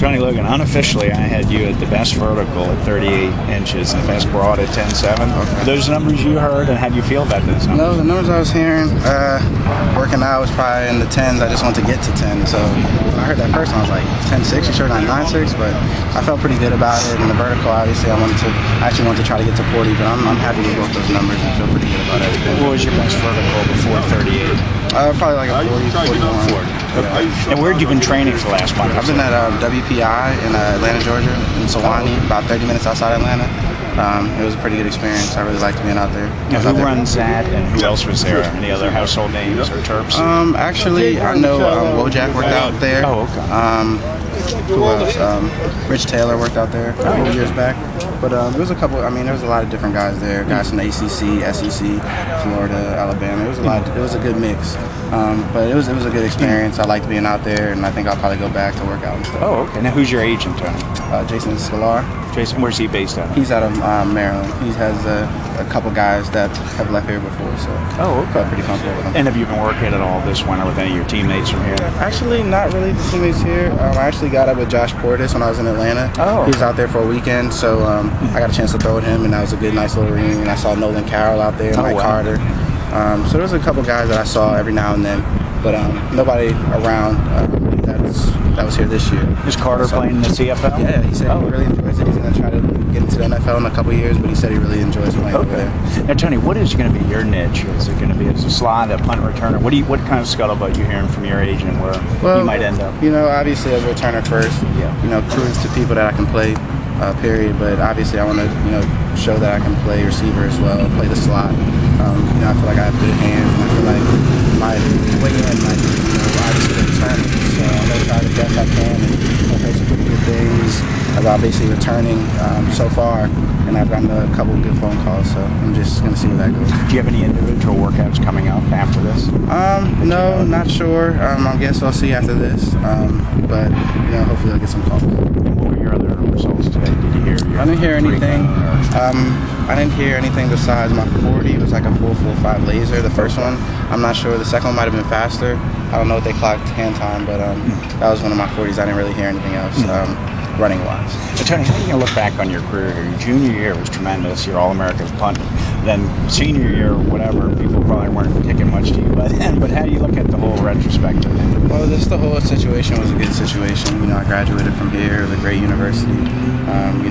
Tony Logan, unofficially, I had you at the best vertical at 38 inches and the best broad at 10.7. Are those numbers you heard, and how do you feel about those numbers? No, the numbers I was hearing, working out was probably in the 10s. I just wanted to get to 10. So when I heard that first one, I was like, 10.6, you sure not 9.6? But I felt pretty good about it. And the vertical, obviously, I actually wanted to try to get to 40, but I'm happy with both those numbers and feel pretty good about everything. What was your best vertical before 38? Probably like a 40, 41. 40. Okay. And where had you been training for the last month? I've been at WPI in Atlanta, Georgia, in Sewanee, about 30 minutes outside Atlanta. It was a pretty good experience. I really liked being out there. Now, who runs that, and who else was there? Any other household names or Terps? Actually, I know Wojak worked out there. Oh, okay. Who else? Rich Taylor worked out there a couple years back. But there was a couple. I mean, there was a lot of different guys there. Guys from the ACC, SEC, Florida, Alabama. It was a lot. It was a good mix. But it was a good experience. I liked being out there, and I think I'll probably go back to work out and stuff. Oh, okay. Now, who's your agent, Tony? Jason Scalar. Jason, where's he based out of? He's out of Maryland. He has a couple guys that have left here before, so okay. Felt pretty comfortable with him. And have you been working at all this winter with any of your teammates from here? Actually, not really the teammates here. I actually got up with Josh Portis when I was in Atlanta. Oh. He was out there for a weekend, so I got a chance to throw with him, and that was a good, nice little reunion. And I saw Nolan Carroll out there, Mike Carter. So there was a couple guys that I saw every now and then, but nobody around that was here this year. Is Carter playing in the CFL? Yeah, he said he really enjoys it. He's going to try to get into the NFL in a couple years, but he said he really enjoys playing over there. Now, Tony, what is going to be your niche? Is it going to be as a slot, a punt returner? What kind of scuttlebutt you hearing from your agent where you might end up? Obviously as a returner first. Yeah. Prove to people that I can play. Period. But obviously I want to show that I can play receiver as well, play the slot. I feel like I have good hands, and I feel like my way in might be obviously the returning. So I'm going to try the best I can, and I've heard some pretty good things about basically returning so far, and I've gotten a couple of good phone calls, so I'm just going to see where that goes. Do you have any individual workouts coming up after this? No, not sure. I guess I'll see after this, but hopefully I'll get some calls. What were your other results today? Did you hear? I didn't hear anything. I didn't hear anything besides my 40. It was like a 4.45 laser, the first one. I'm not sure. The second one might have been faster. I don't know what they clocked hand time, but that was one of my 40s. I didn't really hear anything else running-wise. So, Tony, how are you going to look back on your career here? Your junior year was tremendous. You're All-American punt. Then senior year, whatever, people probably weren't kicking much to you. But how do you look at the whole retrospective? Well, the whole situation was a good situation. I graduated from here. It was a great university.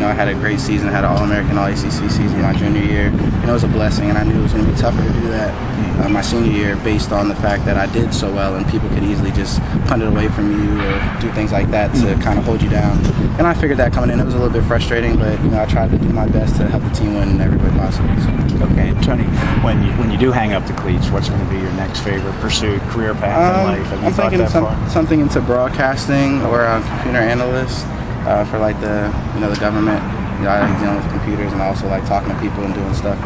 I had a great season. I had an All-American, All-ACC season my junior year. It was a blessing, and I knew it was going to be tougher to do that my senior year based on the fact that I did so well, and people could easily just punt it away from you or do things like that to kind of hold you down. And I figured that coming in, it was a little bit frustrating, but I tried to do my best to help the team win in every way possible. So. Okay, Tony, when you do hang up the cleats, what's going to be your next favorite pursuit, career path in life? Have you I'm thought thinking that far? something into broadcasting or computer analyst for like the government. I like dealing with computers, and I also like talking to people and doing stuff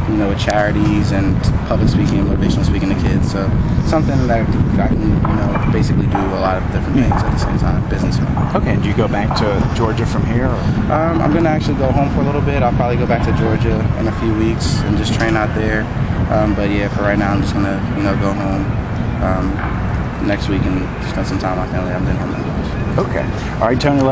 with charities and public speaking, motivational speaking to kids. So something that I can basically do a lot of different things at the same time. Businessman. Okay, and do you go back to Georgia from here? Or? I'm gonna actually go home for a little bit. I'll probably go back to Georgia in a few weeks and just train out there. But yeah, for right now, I'm just gonna go home next week and spend some time with my family. I haven't been home that much. Okay. All right, Tony.